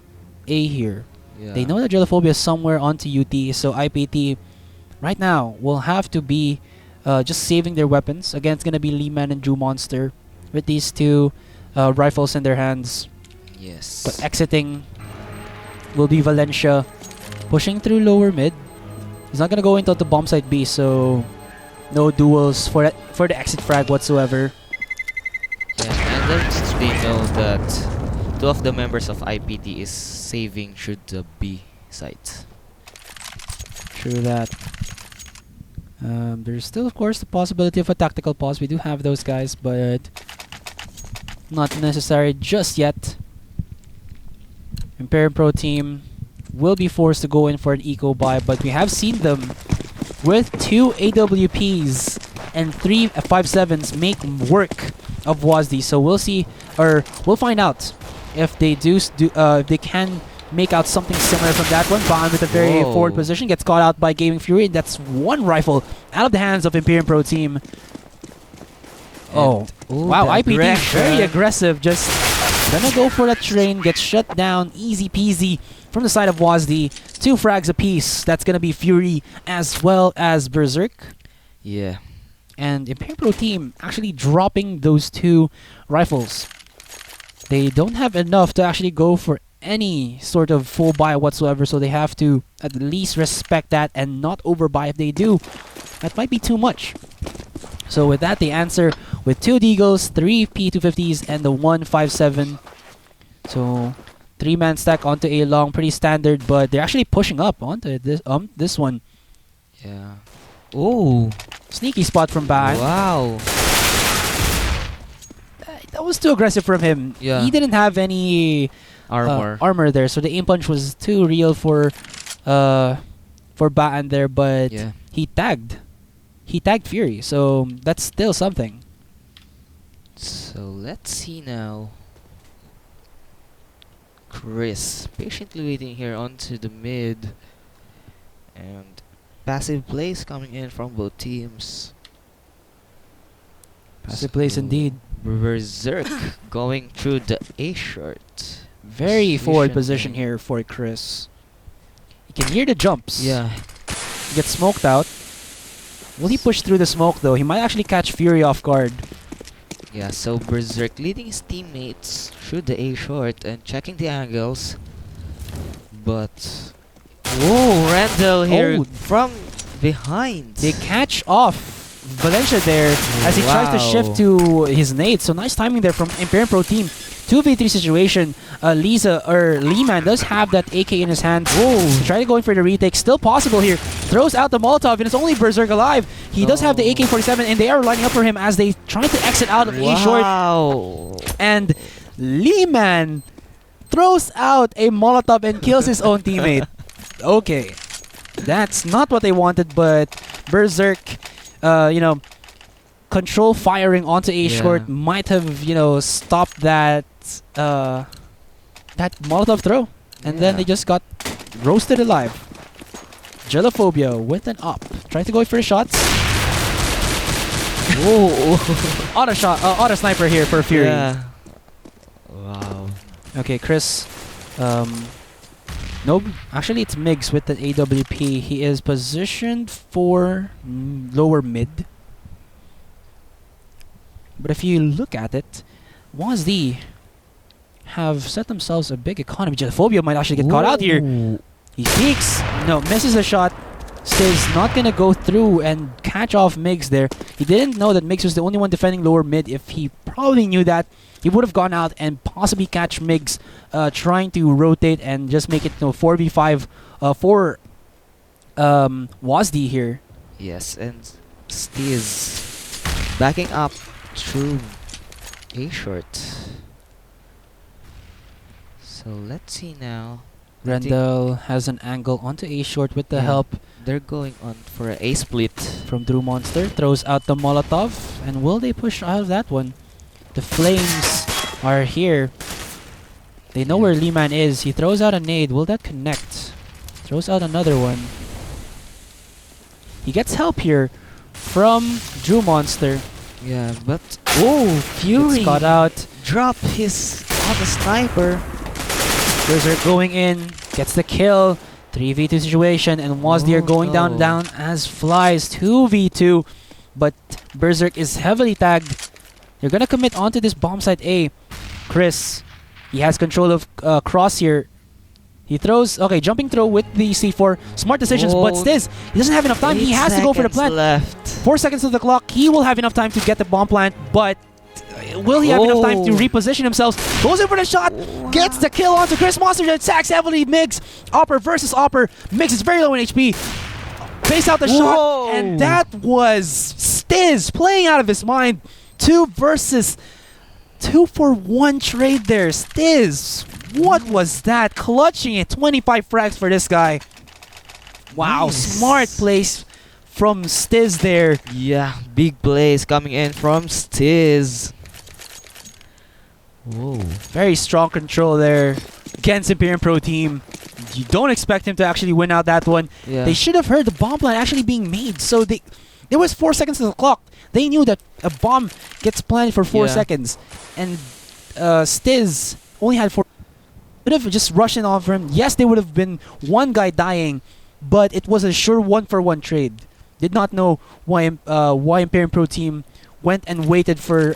A here. Yeah. They know that Gelophobia is somewhere onto UT, so IPT right now will have to be just saving their weapons. Again, it's going to be Lehman and Jew Monster with these two rifles in their hands. Yes. But exiting will be Valencia, pushing through lower mid. He's not going to go into the bomb site B, so no duels for the exit frag whatsoever. Yeah, and then they know that 2 of the members of IPT is saving through the B site. True that. There's still, of course, the possibility of a tactical pause. We do have those guys, but not necessary just yet. Imperium Pro Team will be forced to go in for an eco buy, but we have seen them with 2 AWPs and 3 5.7s make work of WASD. So we'll see, or we'll find out if they if they can make out something similar from that one. Bond with a very forward position gets caught out by Gaming Fury, and that's one rifle out of the hands of Imperium Pro Team. Wow, IPT very aggressive, just gonna go for the train, gets shut down, easy peasy from the side of WASD. 2 frags apiece, that's gonna be Fury as well as Berserk. Yeah. And Imperium Pro Team actually dropping those 2 rifles. They don't have enough to actually go for any sort of full buy whatsoever, so they have to at least respect that and not overbuy. If they do, that might be too much. So with that, they answer with 2 Deagles, 3 P250s, and the 1 5.7. So 3-man stack onto A long, pretty standard, but they're actually pushing up onto this one. Yeah. Oh, Sneaky spot from Ban. wow. That was too aggressive from him. Yeah. He didn't have any armor there, so the aim punch was too real for Baan there, but he tagged Fury, so that's still something. So let's see now. Chris patiently waiting here onto the mid, and passive plays coming in from both teams. Passive plays indeed. Berserk going through the A short. Very forward Position position here for Chris. You can hear the jumps. Yeah. Gets smoked out. Will he push through the smoke though? He might actually catch Fury off guard. Yeah, so Berserk leading his teammates through the A short and checking the angles. But whoa, Randall here Oh. from behind. They catch off Valencia there as he tries to shift to his nade. So nice timing there from Imperium Pro Team. 2v3 situation. Leeman does have that AK in his hand. Whoa. Try to go in for the retake. Still possible here. Throws out the Molotov and it's only Berserk alive. He does have the AK-47 and they are lining up for him as they try to exit out of A short. Wow. And Leeman throws out a Molotov and kills his own teammate. Okay. That's not what they wanted, but Berserk, control firing onto A short might have, stopped that Molotov throw. And then they just got roasted alive. Gelophobia with an up. Tries to go for the shots. Whoa. Auto sniper here for Fury. Yeah. Wow. Okay, Chris. No, actually it's Migs with the AWP. He is positioned for lower mid. But if you look at it, WASD have set themselves a big economy. Gelophobia might actually get caught out here. He peeks. No, misses a shot. Stiz not gonna go through and catch off Migs there. He didn't know that Migs was the only one defending lower mid. If he probably knew that, he would have gone out and possibly catch Migs trying to rotate and just make it 4v5 for WASD here. Yes, and Stiz backing up through A short. So let's see now. Rendell has an angle onto A short with the help They're going on for an A split. from Drew Monster. Throws out the Molotov. And will they push out of that one? The flames are here. They know where Leeman is. He throws out a nade. Will that connect? Throws out another one. He gets help here from Drew Monster. Yeah, but Fury Gets caught out. drop his auto sniper. Berserk going in. Gets the kill. 3v2 situation. And WASD are going down as flies. 2v2. But Berserk is heavily tagged. They're gonna commit onto this bomb site A. Chris, he has control of Cross here. He throws, jumping throw with the C4. Smart decisions, but Stiz, he doesn't have enough time. He has to go for the plant. Left. 4 seconds to the clock. He will have enough time to get the bomb plant, but will he have enough time to reposition himself? Goes in for the shot, gets the kill onto Chris Monster, attacks heavily Migs. Opper versus Opper. Migs is very low in HP. Face out the shot, and that was Stiz playing out of his mind. 2 versus 2 for 1 trade there. Stiz, what was that? Clutching it. 25 frags for this guy. Wow, smart plays from Stiz there. Yeah, big plays coming in from Stiz. Whoa. Very strong control there against Imperium Pro Team. You don't expect him to actually win out that one. Yeah. They should have heard the bomb plan actually being made. So there was 4 seconds to the clock. They knew that a bomb gets planted for 4 seconds. And Stiz only had 4. Would have just rushed in off him. Yes, there would have been one guy dying, but it was a sure 1-for-1 trade. Did not know why Imperium Pro Team went and waited for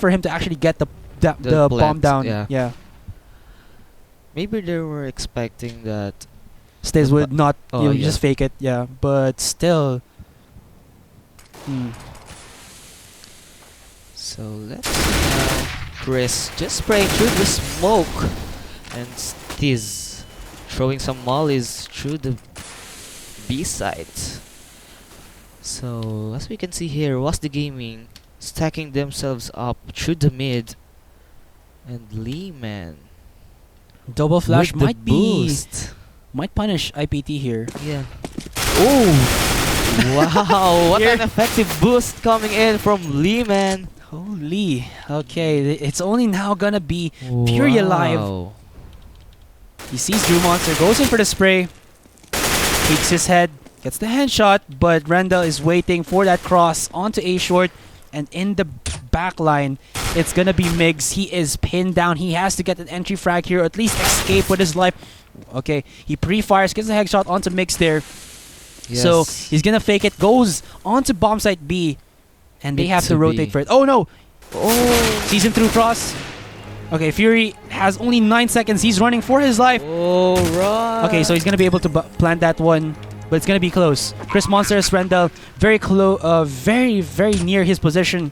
him to actually get the bomb down. Yeah. Maybe they were expecting that Stiz would not just fake it. Yeah, but still. So let's see now. Chris just spraying through the smoke, and Stiz throwing some mollies through the B side. So as we can see here, WASD Gaming stacking themselves up through the mid, and Leeman Double flash with the might boost. might punish IPT here. Yeah. Oh! Wow! What an effective boost coming in from Leeman. Holy. Okay, it's only now gonna be Fury alive. He sees Drew Monster, goes in for the spray, peeks his head, Gets the headshot, but Rendell is waiting for that cross onto A short, and in the back line, it's gonna be Migs. He is pinned down. He has to get an entry frag here, or at least escape with his life. Okay, he pre-fires, gets a headshot onto Migs there. Yes. So he's gonna fake it, goes onto bomb site B, and they Mid have to to rotate B. for it. Oh no! Oh! Season through cross. Okay, Fury has only 9 seconds. He's running for his life. Oh, right. Okay, so he's gonna be able to plant that one, but it's gonna be close. Chris Monsters, Rendell, very close, very near his position.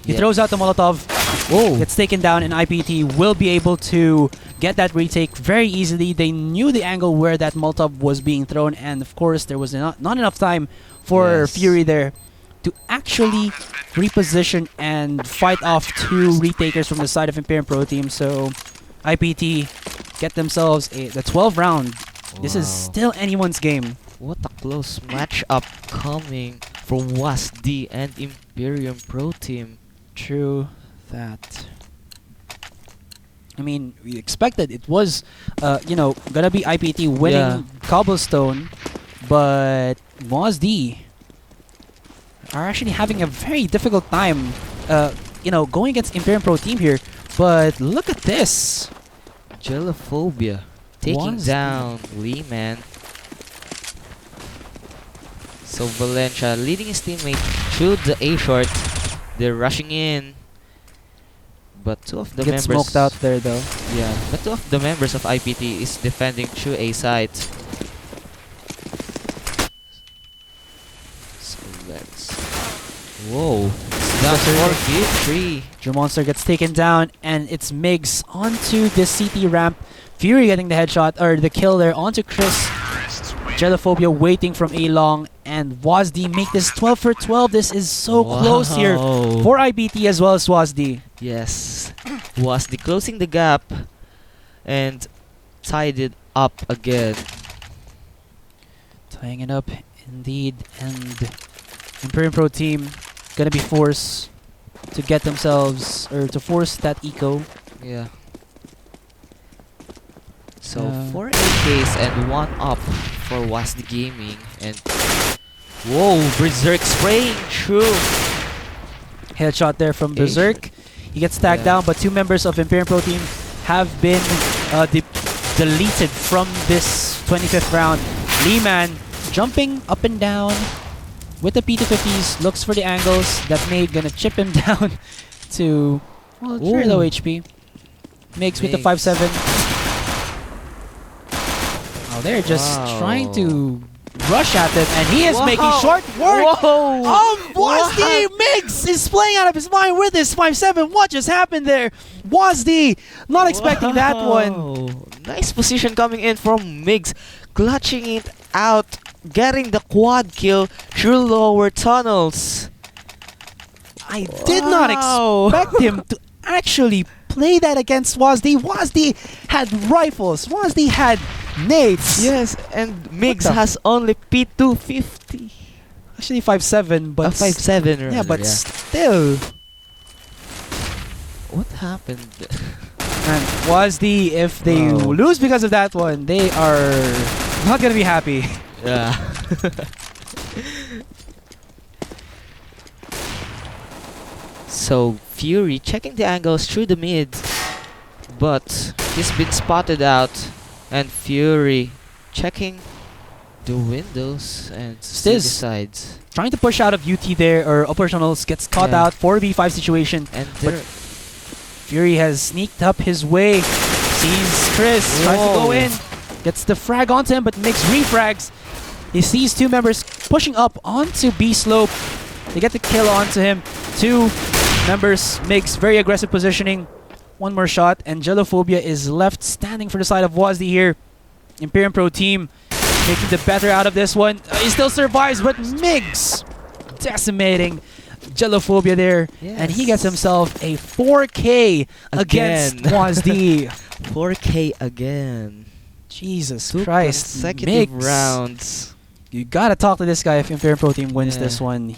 He Yeah. throws out the Molotov. Whoa. Gets taken down, and IPT will be able to get that retake very easily. They knew the angle where that Molotov was being thrown, and of course, there was not enough time for Yes. Fury there to actually reposition and fight off two retakers from the side of Imperium Pro Team. So IPT get themselves the 12th round. This is Wow. still anyone's game. What a close matchup coming from WASD and Imperium Pro Team. True that. I mean, we expected it was, gonna be IPT winning Yeah. Cobblestone, but WASD are actually having a very difficult time, going against Imperium Pro Team here. But look at this. Gelophobia taking WASD. down Lehman. So Valencia leading his teammate through the A short. They're rushing in. But two of the Get members smoked out there though. Yeah, but two of the members of IPT is defending through A site. So let's whoa. It's down Yes, for V3. Monster gets taken down, and it's Migs onto the CT ramp. Fury getting the headshot, or the kill there onto Chris. Gelophobia waiting from A long, and WASD make this 12 for 12. This is so close here Wow. for IPT as well as WASD. Yes. WASD closing the gap and tied it up again. Tying it up indeed, and Imperium Pro Team gonna be forced to get themselves, or to force that eco. Yeah. So Uh, 4 AKs and 1 up for WASD Gaming, and whoa, Berserk spraying through. Headshot there from A Berserk. He gets tagged Yeah. down, but two members of Imperium Pro Team have been deleted from this 25th round. Lehman jumping up and down with the P250s, looks for the angles. That may gonna chip him down to very low Ooh. HP. Migs with the Migs. 5-7. Oh, they're just Wow. trying to rush at him, and he is making Wow. short work. Whoa! WASD Migs is playing out of his mind with his 5-7. What just happened there? WASD not expecting that one. Wow. Nice position coming in from Migs, clutching it out, getting the quad kill through lower tunnels. I did not Wow. expect him to actually play that against WASD. WASD had rifles. WASD had nades. Yes, and Migs the- has only P250. Actually 5-7, but 5-7 rather, yeah, but still. what happened? And WASD, if they Wow. lose because of that one, they are not gonna be happy. Yeah. So Fury checking the angles through the mid, but he's been spotted out, and Fury checking the windows and still Stiz. decides. Trying to push out of UT there, or operationals, gets caught Yeah. out. 4v5 situation. And But they're Fury has sneaked up his way. Sees Chris, tries to go Whoa. in. Gets the frag onto him, but makes refrags. He sees two members pushing up onto B slope. They get the kill onto him. Two members makes very aggressive positioning. One more shot, and Gelophobia is left standing for the side of WASD here. Imperium Pro Team making the better out of this one. He still survives, but Migs decimating Gelophobia there. And he gets Yes. himself a 4K against Again. WASD. 4K again. Jesus Two Christ. consecutive Migs. rounds. You gotta talk to this guy if Imperium Pro Team wins Yeah. this one.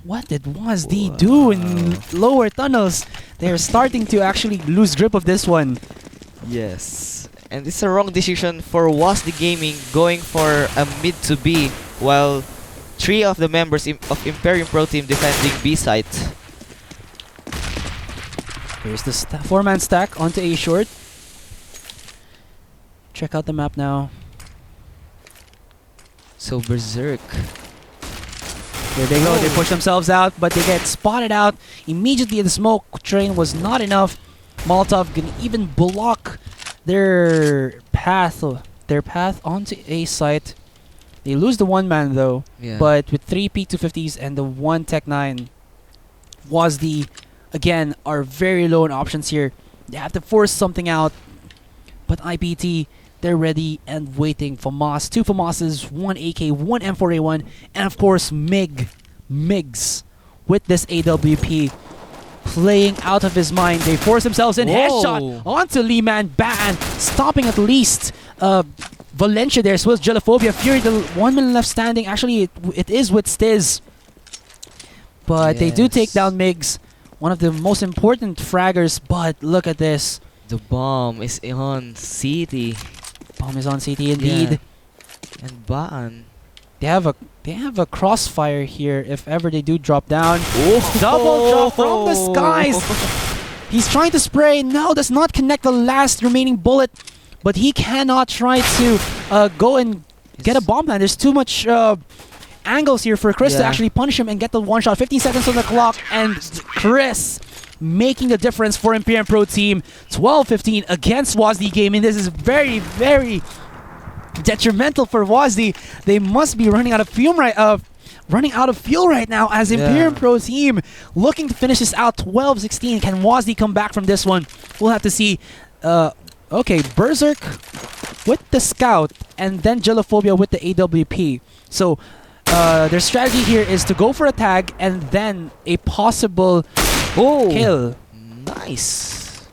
What did WASD do in lower tunnels? They're starting to actually lose grip of this one. Yes. And it's a wrong decision for WASD Gaming going for a mid to B, while 3 of the members of Imperium Pro Team defending B site. Here's the 4-man stack onto A short. Check out the map now. So Berserk. There they go. They push themselves out, but they get spotted out immediately. The smoke train was not enough. Molotov can even block their path onto A site. They lose the 1-man though, but with 3 P250s and the 1 Tech 9, WASD again are very low in options here. They have to force something out, but IPT, they're ready and waiting. FAMAS, 2 FAMASes, 1 AK, 1 M4A1, and of course Migs with this AWP playing out of his mind. They force themselves in. Headshot onto Lehman. Ban stopping at least Valencia there. So was Gelophobia. Fury, the 1 minute left standing. Actually, it is with Stiz. But they do take down Migs, one of the most important fraggers. But look at this. The bomb is on CT. Bomb is on CT indeed. Yeah. And Baan. They have a crossfire here if ever they do drop down. Double drop from the skies. He's trying to spray. No, does not connect the last remaining bullet. But he cannot try to go and get a bomb plant. There's too much angles here for Chris to actually punish him and get the 1 shot. 15 seconds on the clock, and Chris making the difference for Imperium Pro Team. 12-15 against WASD Gaming. This is very, very detrimental for WASD. They must be running out of fuel right now as Imperium Pro Team looking to finish this out. 12-16. Can WASD come back from this one? We'll have to see. Okay, Berserk with the scout and then Gelophobia with the AWP. So their strategy here is to go for a tag and then a possible kill. Nice.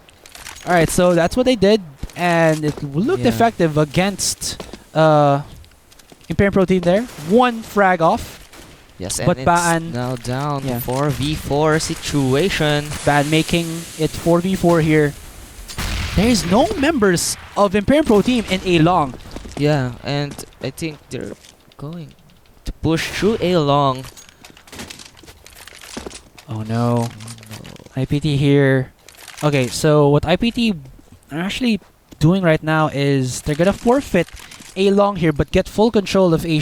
Alright, so that's what they did, and it looked effective against Imperium Pro Team there. 1 frag off. Yes, but and Baan it's now down 4v4 situation. Baan making it 4v4 here. There's no members of Imperium Pro Team in A long. Yeah, and I think they're going to push through A long. Oh no. IPT here. Okay, so what IPT are actually doing right now is they're gonna forfeit A long here, but get full control of A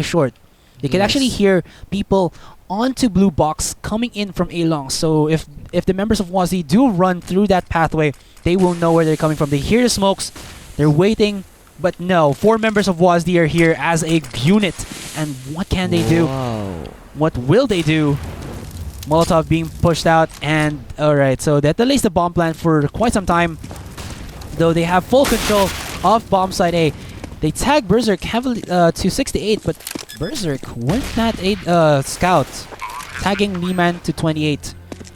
short. They can actually hear people onto blue box coming in from A long. So if the members of WASD do run through that pathway, they will know where they're coming from. They hear the smokes, they're waiting, but no, 4 members of WASD are here as a unit. And what can they do? What will they do? Molotov being pushed out, and alright, so that delays the bomb plant for quite some time. Though they have full control of bomb site A. They tag Berserk heavily to 68, but Berserk with that scout, tagging Lehman to 28.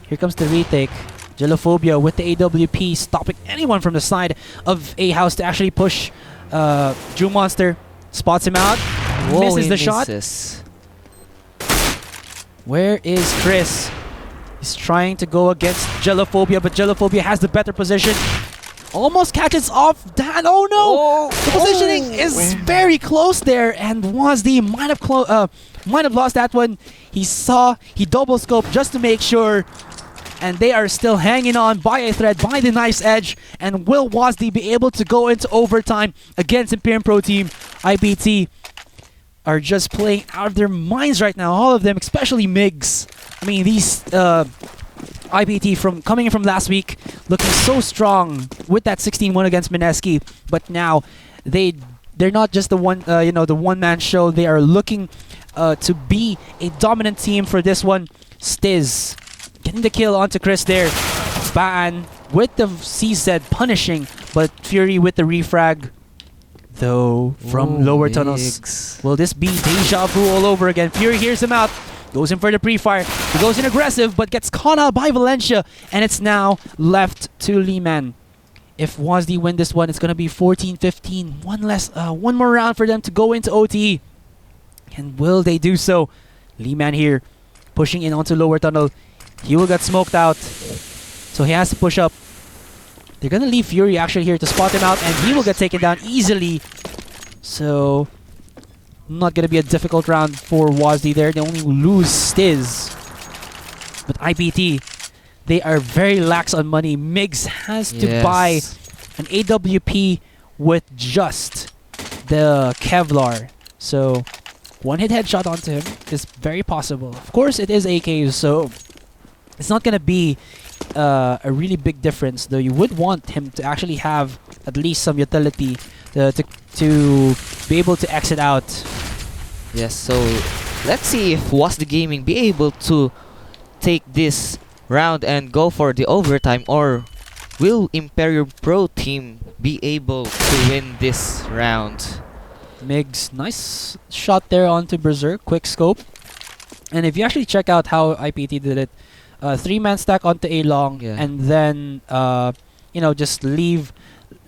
Here comes the retake. Gelophobia with the AWP, stopping anyone from the side of A house to actually push Drew Monster. Spots him out, misses the shot. Where is Chris? He's trying to go against Gelophobia, but Gelophobia has the better position. Almost catches off Dan. Oh no! The positioning is very close there, and WASD might have lost that one. He double scoped just to make sure, and they are still hanging on by a thread, by the knife's edge. And will WASD be able to go into overtime against Imperium Pro Team? IPT are just playing out of their minds right now, all of them, especially Migs. I mean, these IPT coming in from last week, looking so strong with that 16-1 against Mineski, but now they're not just the one-man show. They are looking to be a dominant team for this one. Stiz getting the kill onto Chris there. Baan with the CZ punishing, but Fury with the refrag. Though from lower tunnels. Will this be deja vu all over again? Fury hears him out. Goes in for the pre-fire. He goes in aggressive, but gets caught out by Valencia. And it's now left to Lehman. If WASD win this one, it's going to be 14-15. One more round for them to go into OT. And will they do so? Lehman here, pushing in onto lower tunnel. He will get smoked out. So he has to push up. They're gonna leave Fury actually here to spot him out, and he will get taken down easily. So, not gonna be a difficult round for WASD there. They only lose Stiz. But IPT, they are very lax on money. Migs has to buy an AWP with just the Kevlar. So, one hit headshot onto him is very possible. Of course, it is AK, so it's not gonna be a really big difference. Though you would want him to actually have at least some utility to be able to exit out. Yes, so let's see if WASD Gaming be able to take this round and go for the overtime, or will Imperium Pro Team be able to win this round? Migs, nice shot there onto Berserk, quick scope. And if you actually check out how IPT did it, 3-man stack onto A long, and then you know, just leave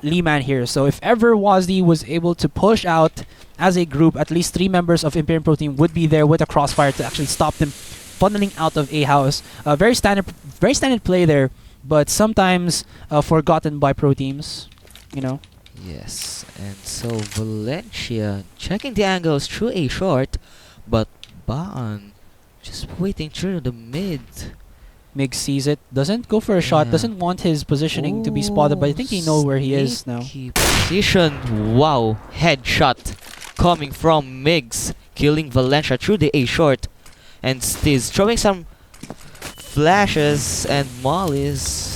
Lee-man here. So if ever WASD was able to push out as a group, at least 3 members of Imperium Pro Team would be there with a crossfire to actually stop them funneling out of A house. Very standard play there, but sometimes forgotten by pro teams, you know. Yes, and so Valencia checking the angles through A short, but Baan just waiting through the mid. Mig sees it, doesn't go for a shot, doesn't want his positioning to be spotted, but I think he knows where he is now. Position, wow, headshot coming from Migs, killing Valencia through the A short, and Stiz throwing some flashes and mollies.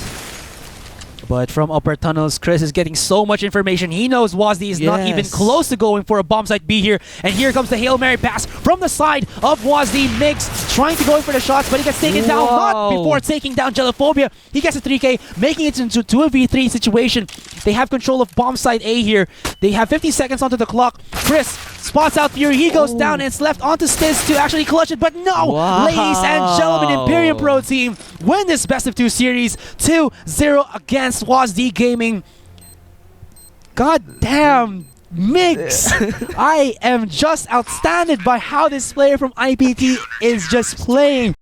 But from upper tunnels, Chris is getting so much information. He knows WASD is not even close to going for a bomb site B here. And here comes the Hail Mary pass from the side of WASD. Migs trying to go in for the shots, but he gets taken down. Not before taking down Gelophobia. He gets a 3K, making it into a 2v3 situation. They have control of bomb site A here. They have 50 seconds onto the clock. Chris spots out Fury. He goes down and it's left onto Stiz to actually clutch it. But no! Ladies and gentlemen, Imperium Pro Team win this best of 2 series 2-0 against WASD Gaming. God damn, Migs! I am just outstanded by how this player from IPT is just playing.